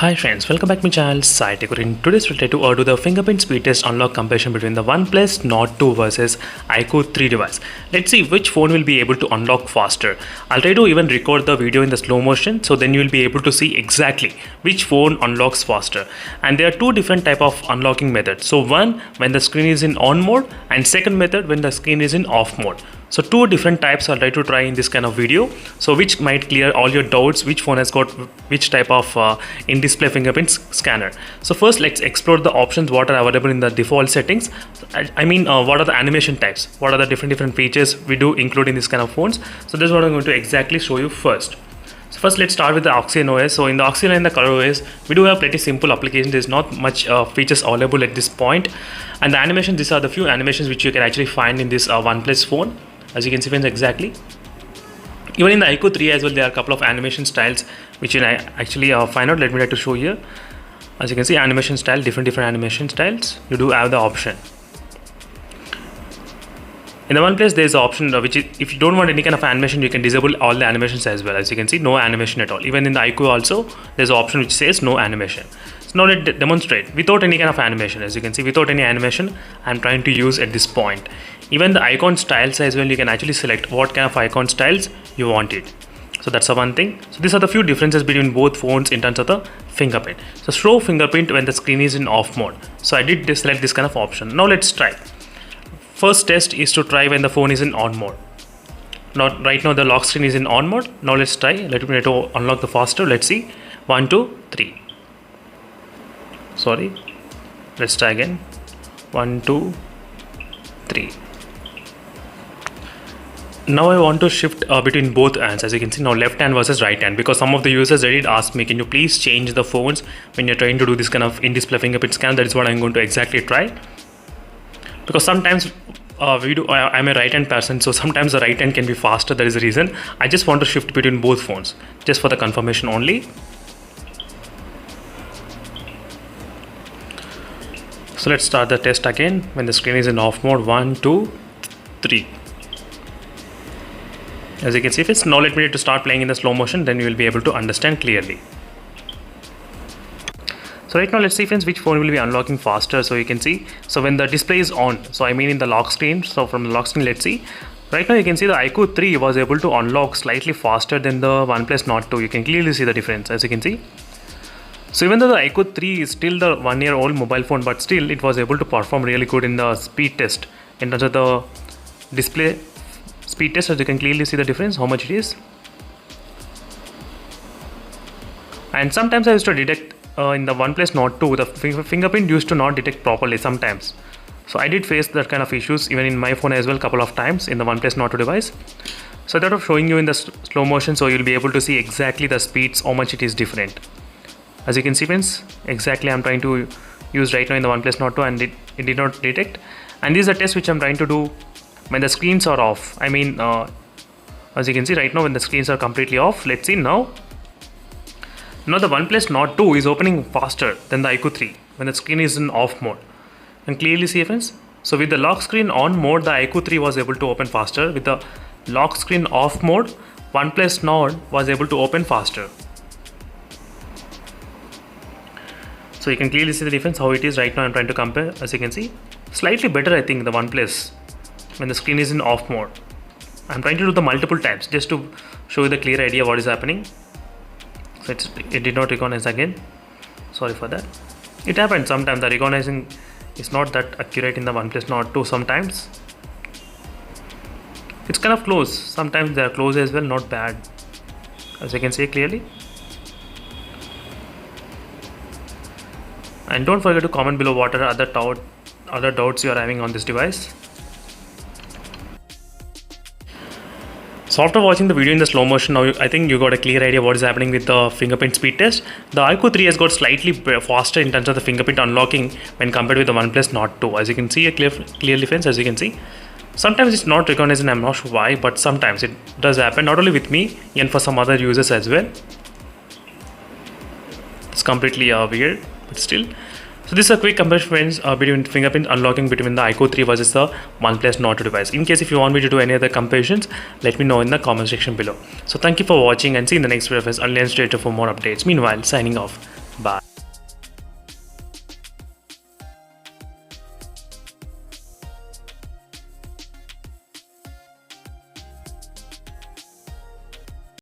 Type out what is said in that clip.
Hi friends, welcome back to my channel SciTech. In today's we'll try to do the fingerprint speed test unlock comparison between the Oneplus Nord 2 versus iQOO 3 device. Let's see which phone will be able to unlock faster. I'll try to even record the video in the slow motion, so then you will be able to see exactly which phone unlocks faster. And there are two different type of unlocking methods. So one when the screen is in on mode, and second method when the screen is in off mode. So two different types I'll try in this kind of video, so which might clear all your doubts which phone has got which type of in-display fingerprint scanner. So first let's explore the options what are available in the default settings. I mean what are the animation types, what are the different features we do include in this kind of phones. So this is what I'm going to exactly show you first. So first let's start with the Oxygen OS. So in the Oxygen and the Color OS, we do have pretty simple application. There's not much features available at this point. And the animations, these are the few animations which you can actually find in this OnePlus phone. As you can see friends, exactly. Even in the iQOO 3 as well, there are a couple of animation styles which you can actually find out. Let me try to show here. As you can see, animation style, different animation styles. You do have the option. In the OnePlus, there is an option which is, if you don't want any kind of animation, you can disable all the animations as well. As you can see, no animation at all. Even in the iQOO also, there's an option which says no animation. So now let's demonstrate without any kind of animation. As you can see, without any animation, I'm trying to use at this point. Even the icon styles as well, you can actually select what kind of icon styles you want it. So that's the one thing. So these are the few differences between both phones in terms of the fingerprint. So show fingerprint when the screen is in off mode. So I did select this kind of option. Now let's try. First test is to try when the phone is in on mode. Now right now the lock screen is in on mode. Now let's try. Let me to unlock the faster. Let's see. 1, 2, 3. Sorry. Let's try again. 1, 2, 3. Now I want to shift between both hands. As you can see now, left hand versus right hand, because some of the users they did ask me, can you please change the phones when you're trying to do this kind of in-display fingerprint scan. That is what I'm going to exactly try, because sometimes I'm a right hand person, so sometimes the right hand can be faster. That is the reason I just want to shift between both phones just for the confirmation only. So let's start the test again when the screen is in off mode. 1, 2, 3. As you can see, if it's now let me to start playing in the slow motion, then you will be able to understand clearly. So right now let's see friends which phone will be unlocking faster. So you can see, so when the display is on, so I mean in the lock screen, so from the lock screen let's see. Right now you can see the iQOO 3 was able to unlock slightly faster than the OnePlus Nord 2. You can clearly see the difference, as you can see. So even though the iQOO 3 is still the 1-year-old mobile phone, but still it was able to perform really good in the speed test in terms of the display speed test. As you can clearly see the difference, how much it is. And sometimes I used to detect in the OnePlus Nord 2, the fingerprint used to not detect properly sometimes. So I did face that kind of issues even in my phone as well, couple of times in the OnePlus Nord 2 device. So I thought of showing you in the slow motion, so you'll be able to see exactly the speeds, how much it is different. As you can see friends, exactly I'm trying to use right now in the OnePlus Nord 2, and it did not detect. And this is a test which I'm trying to do when the screens are off. I mean as you can see right now when the screens are completely off. Let's see now. Now the OnePlus Nord 2 is opening faster than the iQOO 3 when the screen is in off mode. And clearly see friends. So with the lock screen on mode, the iQOO 3 was able to open faster. With the lock screen off mode, OnePlus Nord was able to open faster. So you can clearly see the difference how it is right now. I'm trying to compare. As you can see, slightly better I think the OnePlus when the screen is in off mode. I'm trying to do the multiple times just to show you the clear idea what is happening. So it did not recognize again. Sorry for that. It happens sometimes. The recognizing is not that accurate in the OnePlus Nord 2 sometimes. It's kind of close. Sometimes they are close as well, not bad. As you can see clearly. And don't forget to comment below what are other doubts you are having on this device. So after watching the video in the slow motion, now I think you got a clear idea what is happening with the fingerprint speed test. The iQOO 3 has got slightly faster in terms of the fingerprint unlocking when compared with the OnePlus Nord 2. As you can see a clear difference, as you can see. Sometimes it's not recognized and I'm not sure why, but sometimes it does happen, not only with me, even for some other users as well. It's completely weird, but still. So this is a quick comparison friends between fingerprint unlocking between the iQOO 3 versus the OnePlus Nord 2 device. In case if you want me to do any other comparisons, let me know in the comment section below. So thank you for watching and see you in the next video friends. I'll stay tuned for more updates. Meanwhile, signing off. Bye.